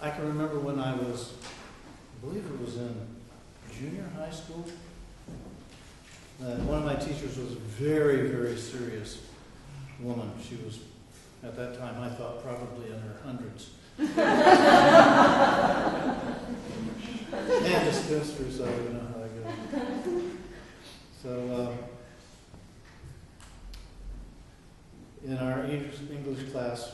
I can remember when I believe it was in junior high school, one of my teachers was a very, very serious woman. She was, at that time, I thought probably in her hundreds. And dismissed her, so you know how that goes. So, in our English class,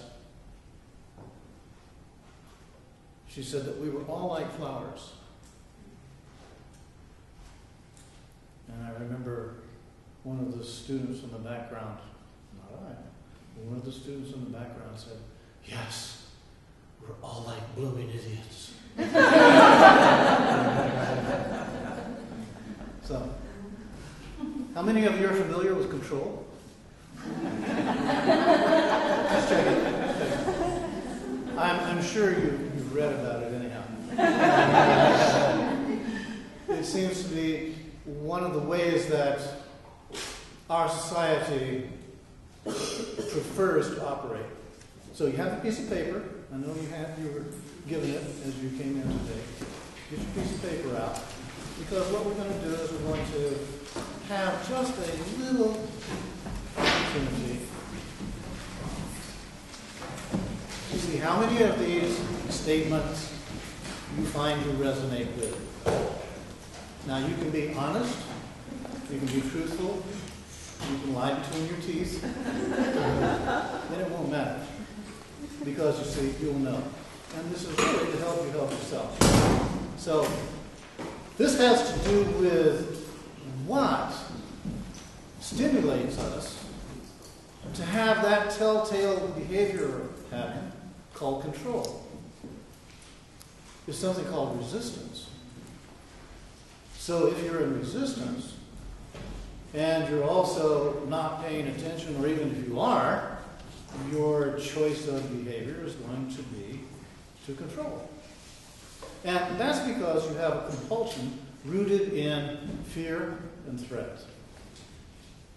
she said that we were all like flowers. And I remember one of the students in the background, not I, but one of the students in the background said, "Yes, we're all like blooming idiots." So, how many of you are familiar with control? Just checking. I'm sure you've read about it anyhow. It seems to be one of the ways that our society prefers to operate. So you have a piece of paper. I know you were given it as you came in today. Get your piece of paper out. Because what we're going to do is we're going to have just a little opportunity to see how many of these statements you find you resonate with. Now, you can be honest, you can be truthful, you can lie between your teeth, then it won't matter. Because, you see, you'll know. And this is really to help you help yourself. So, this has to do with what stimulates us to have that telltale behavior pattern called control. There's something called resistance. So if you're in resistance, and you're also not paying attention, or even if you are, your choice of behavior is going to be to control. And that's because you have a compulsion rooted in fear and threat.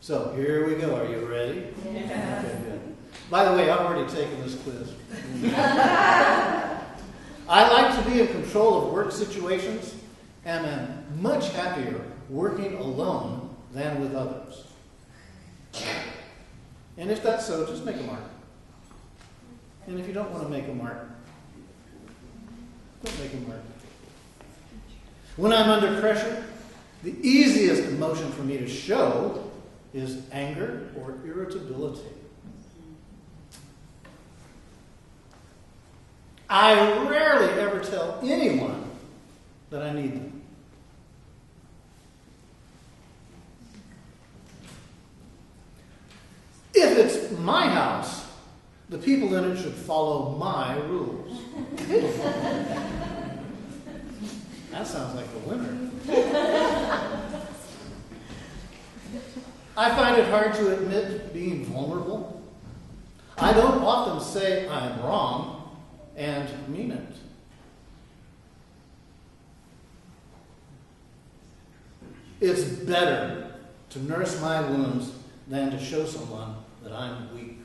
So here we go. Are you ready? Yeah. Okay, good. By the way, I've already taken this quiz. I like to be in control of work situations and am much happier working alone than with others. And if that's so, just make a mark. And if you don't want to make a mark, don't make a mark. When I'm under pressure, the easiest emotion for me to show is anger or irritability. I rarely ever tell anyone that I need them. If it's my house, the people in it should follow my rules. That sounds like a winner. I find it hard to admit being vulnerable. I don't often say I'm wrong and mean it. It's better to nurse my wounds than to show someone that I'm weak.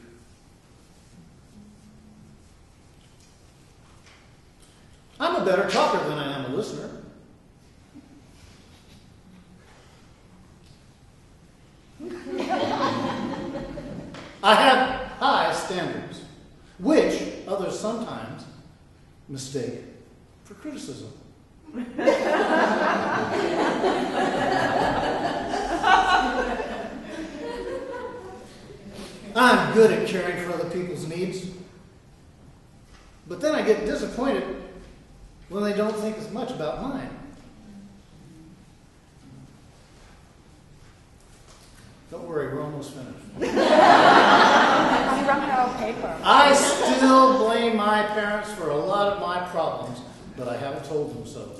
I'm a better talker than I am a listener. I have high standards, which others sometimes mistake for criticism. I'm good at caring for other people's needs, but then I get disappointed when they don't think as much about mine. Don't worry, we're almost finished. You run out of paper. I still blame my parents for a lot of my problems, but I haven't told them so.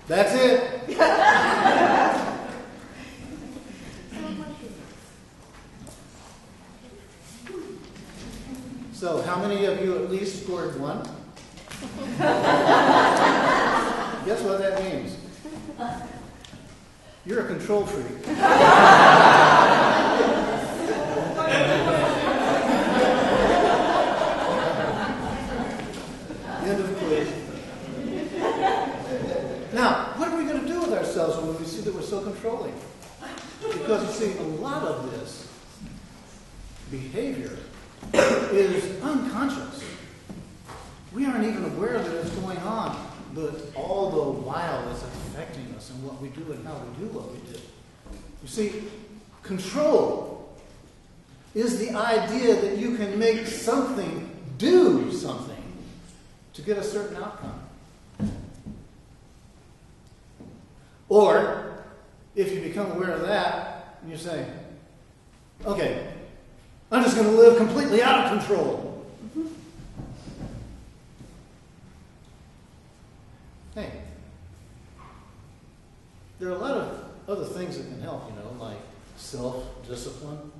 That's it. So, how many of you at least scored 1? Guess what that means? You're a control freak. behavior is unconscious. We aren't even aware that it's going on, but all the while it's affecting us and what we do and how we do what we do. You see, control is the idea that you can make something do something to get a certain outcome. Or, if you become aware of that, and you say, okay, I'm just going to live completely out of control. Hey, there are a lot of other things that can help, like self-discipline,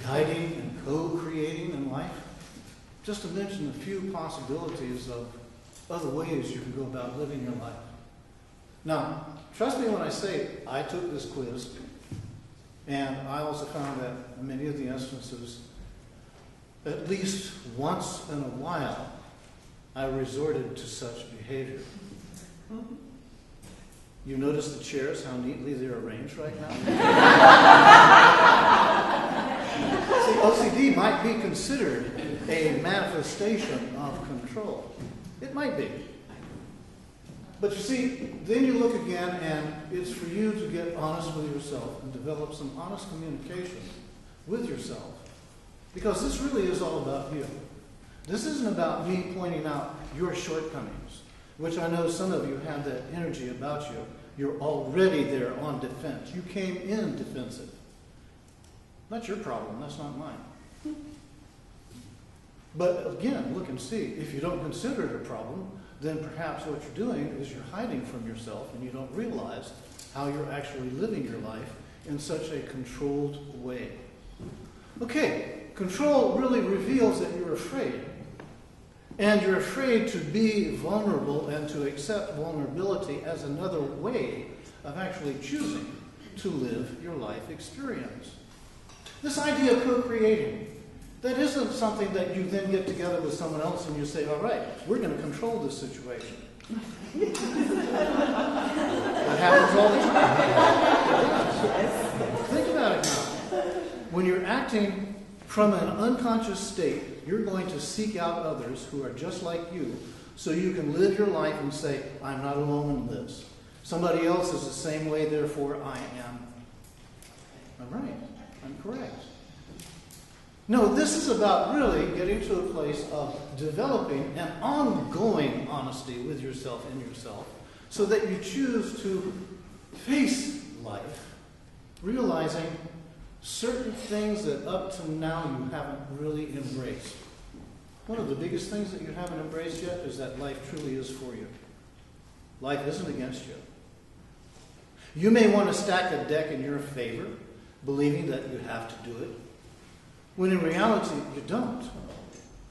guiding and co-creating in life. Just to mention a few possibilities of other ways you can go about living your life. Now, trust me when I say I took this quiz, and I also found that in many of the instances, at least once in a while, I resorted to such behavior. You notice the chairs, how neatly they're arranged right now? See, OCD might be considered a manifestation of control. It might be. But you see, then you look again, and it's for you to get honest with yourself and develop some honest communication with yourself. Because this really is all about you. This isn't about me pointing out your shortcomings, which I know some of you have that energy about you. You're already there on defense. You came in defensive. That's your problem. That's not mine. But again, look and see. If you don't consider it a problem, then perhaps what you're doing is you're hiding from yourself and you don't realize how you're actually living your life in such a controlled way. Okay, control really reveals that you're afraid. And you're afraid to be vulnerable and to accept vulnerability as another way of actually choosing to live your life experience. This idea of co-creating, that isn't something that you then get together with someone else and you say, all right, we're going to control this situation. That happens all the time. Think about it now. When you're acting from an unconscious state, you're going to seek out others who are just like you so you can live your life and say, I'm not alone in this. Somebody else is the same way, therefore I am. All right, I'm correct. No, this is about really getting to a place of developing an ongoing honesty with yourself and yourself so that you choose to face life, realizing certain things that up to now you haven't really embraced. One of the biggest things that you haven't embraced yet is that life truly is for you. Life isn't against you. You may want to stack a deck in your favor, believing that you have to do it, when in reality you don't.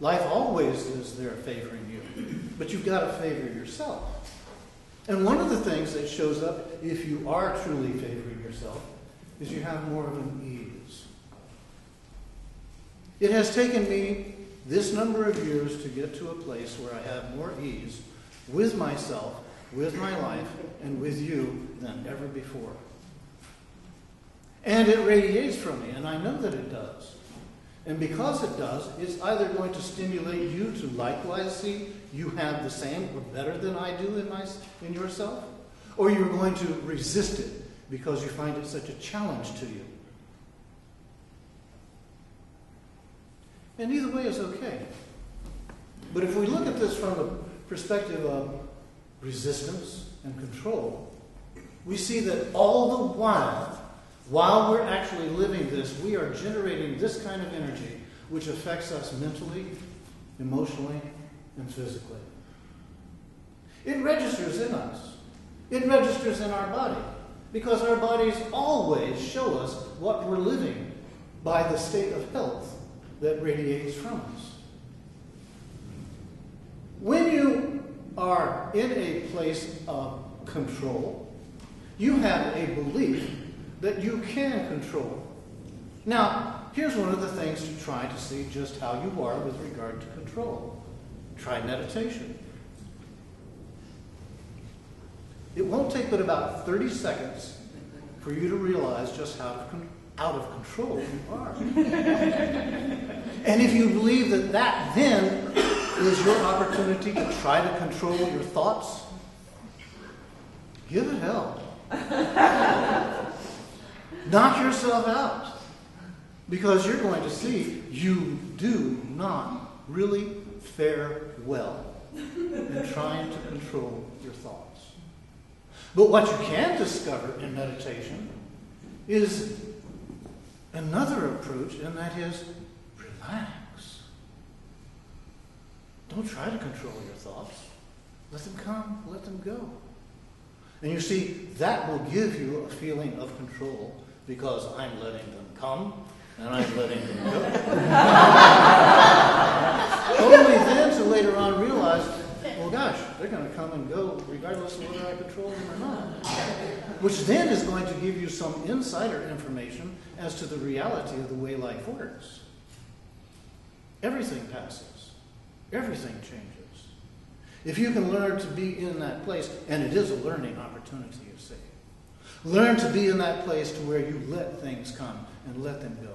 Life always is there favoring you, but you've got to favor yourself. And one of the things that shows up if you are truly favoring yourself is you have more of an ease. It has taken me this number of years to get to a place where I have more ease with myself, with my life, and with you than ever before. And it radiates from me, and I know that it does. And because it does, it's either going to stimulate you to likewise see you have the same or better than I do in yourself, or you're going to resist it because you find it such a challenge to you. And either way is okay. But if we look at this from a perspective of resistance and control, we see that all the while we're actually living this, we are generating this kind of energy which affects us mentally, emotionally, and physically. It registers in us. It registers in our body. Because our bodies always show us what we're living by the state of health that radiates from us. When you are in a place of control, you have a belief that you can control. Now, here's one of the things to try to see just how you are with regard to control. Try meditation. It won't take but about 30 seconds for you to realize just how out of control you are. And if you believe that that then is your opportunity to try to control your thoughts, give it hell. Knock yourself out. Because you're going to see you do not really fare well in trying to control your thoughts. But what you can discover in meditation is another approach, and that is relax. Don't try to control your thoughts. Let them come, let them go. And you see, that will give you a feeling of control because I'm letting them come and I'm letting them go. Only then to later on realize, well, gosh, they're going to come and go regardless of whether I control them or not. Which then is going to give you some insider information as to the reality of the way life works. Everything passes. Everything changes. If you can learn to be in that place, and it is a learning opportunity, you see. Learn to be in that place to where you let things come and let them go.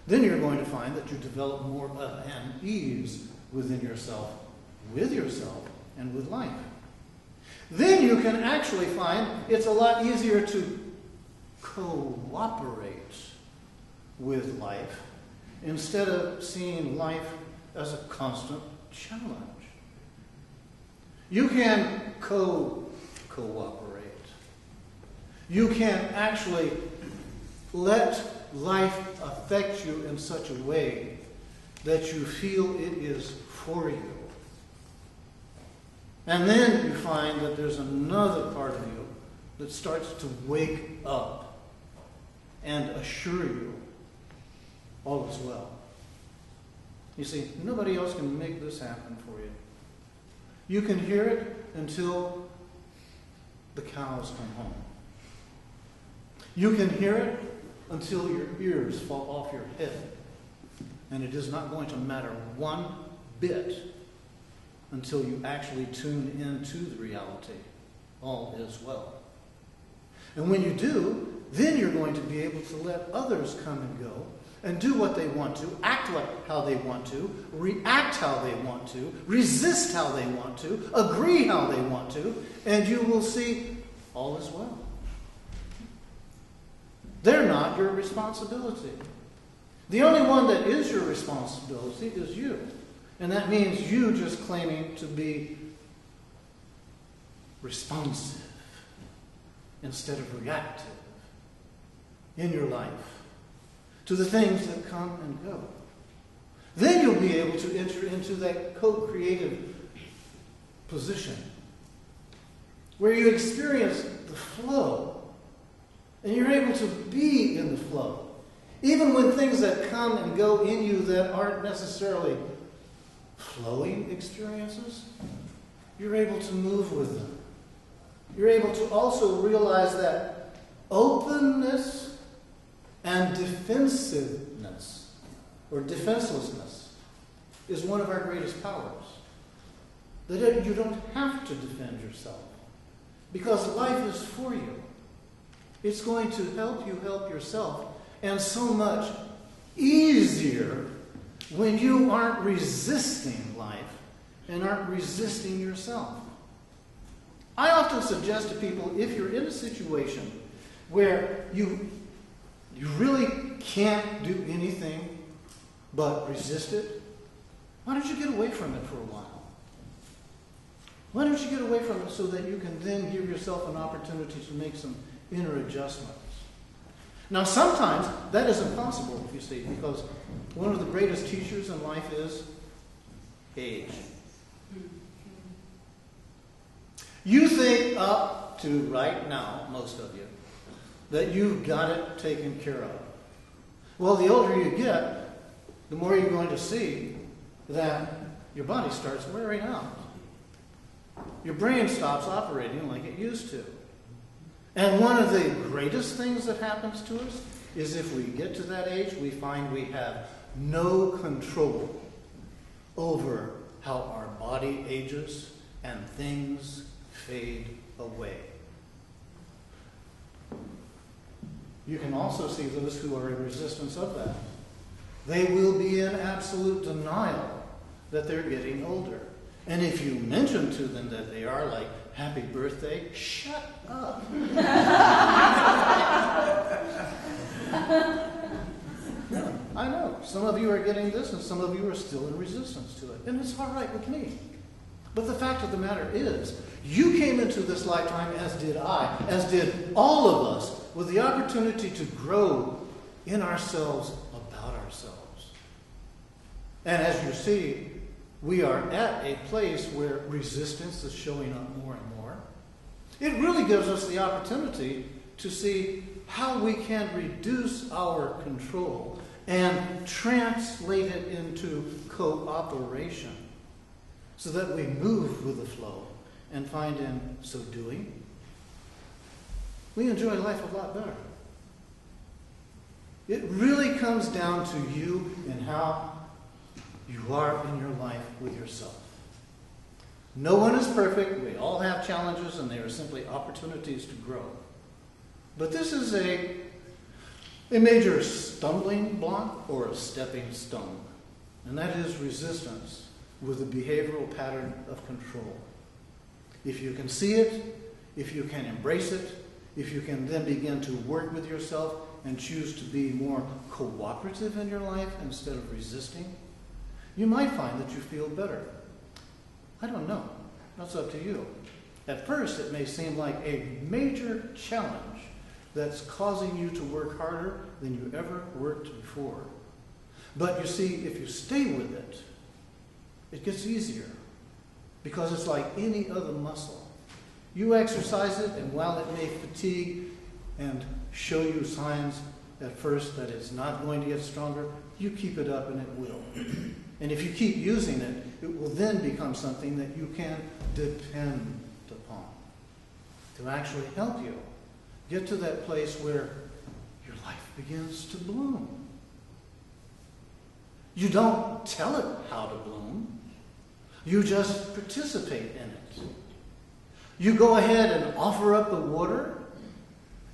Then you're going to find that you develop more of an ease within yourself, with yourself, and with life. Then you can actually find it's a lot easier to cooperate with life instead of seeing life as a constant challenge. You can cooperate. You can actually let life affect you in such a way that you feel it is for you. And then you find that there's another part of you that starts to wake up and assure you all is well. You see, nobody else can make this happen for you. You can hear it until the cows come home. You can hear it until your ears fall off your head. And it is not going to matter one bit until you actually tune into the reality. All is well. And when you do, then you're going to be able to let others come and go and do what they want to, act how they want to, react how they want to, resist how they want to, agree how they want to, and you will see all is well. They're not your responsibility. The only one that is your responsibility is you. And that means you just claiming to be responsive instead of reactive in your life to the things that come and go. Then you'll be able to enter into that co-creative position where you experience the flow and you're able to be in the flow. Even when things that come and go in you that aren't necessarily flowing experiences, you're able to move with them. You're able to also realize that openness and defensiveness, or defenselessness, is one of our greatest powers. That you don't have to defend yourself, because life is for you. It's going to help you help yourself, and so much easier when you aren't resisting life and aren't resisting yourself. I often suggest to people, if you're in a situation where you really can't do anything but resist it, why don't you get away from it for a while? Why don't you get away from it so that you can then give yourself an opportunity to make some inner adjustments? Now, sometimes that is impossible, you see, because one of the greatest teachers in life is age. You think up to right now, most of you, that you've got it taken care of. Well, the older you get, the more you're going to see that your body starts wearing out. Your brain stops operating like it used to. And one of the greatest things that happens to us is if we get to that age, we find we have no control over how our body ages and things fade away. you can also see those who are in resistance of that. They will be in absolute denial that they're getting older. And if you mention to them that they are, like, happy birthday, shut up. I know. Some of you are getting this and some of you are still in resistance to it. And it's all right with me. But the fact of the matter is, you came into this lifetime, as did I, as did all of us, with the opportunity to grow in ourselves, about ourselves. And as you see, we are at a place where resistance is showing up more and more. It really gives us the opportunity to see how we can reduce our control and translate it into cooperation so that we move with the flow and find in so doing, we enjoy life a lot better. It really comes down to you and how you are in your life with yourself. No one is perfect. We all have challenges, and they are simply opportunities to grow. But this is a major stumbling block or a stepping stone, and that is resistance with a behavioral pattern of control. If you can see it, if you can embrace it, if you can then begin to work with yourself and choose to be more cooperative in your life instead of resisting, you might find that you feel better. I don't know. That's up to you. At first, it may seem like a major challenge that's causing you to work harder than you ever worked before. But you see, if you stay with it, it gets easier because it's like any other muscle. You exercise it, and while it may fatigue and show you signs at first that it's not going to get stronger, you keep it up and it will. And if you keep using it, it will then become something that you can depend upon to actually help you get to that place where your life begins to bloom. You don't tell it how to bloom. You just participate in it. You go ahead and offer up the water.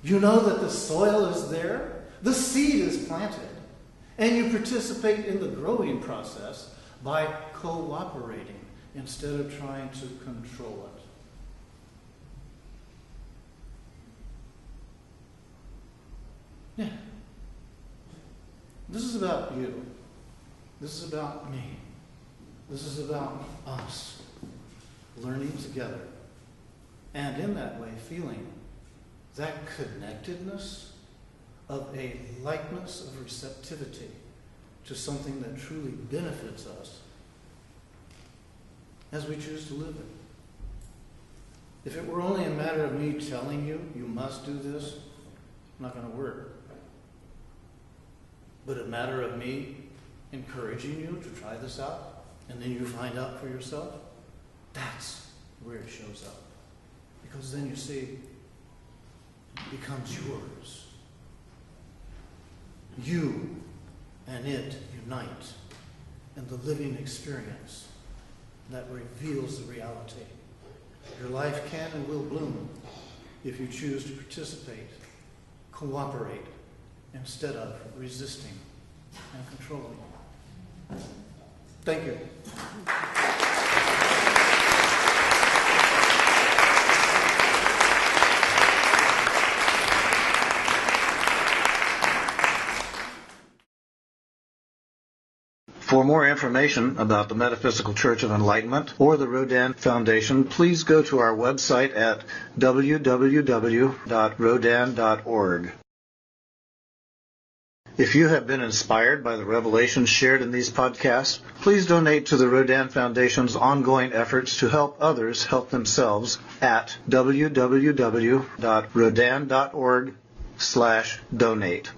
You know that the soil is there. The seed is planted. And you participate in the growing process by cooperating instead of trying to control it. Yeah. This is about you. This is about me. This is about us learning together. And in that way, feeling that connectedness of a likeness of receptivity to something that truly benefits us as we choose to live it. If it were only a matter of me telling you, you must do this, it's not going to work. But a matter of me encouraging you to try this out, and then you find out for yourself, that's where it shows up. Because then you see, it becomes yours. You and it unite in the living experience that reveals the reality. Your life can and will bloom if you choose to participate, cooperate, instead of resisting and controlling. Thank you. For more information about the Metaphysical Church of Enlightenment or the Rodin Foundation, please go to our website at www.rodin.org. If you have been inspired by the revelations shared in these podcasts, please donate to the Rodin Foundation's ongoing efforts to help others help themselves at www.rodin.org/donate.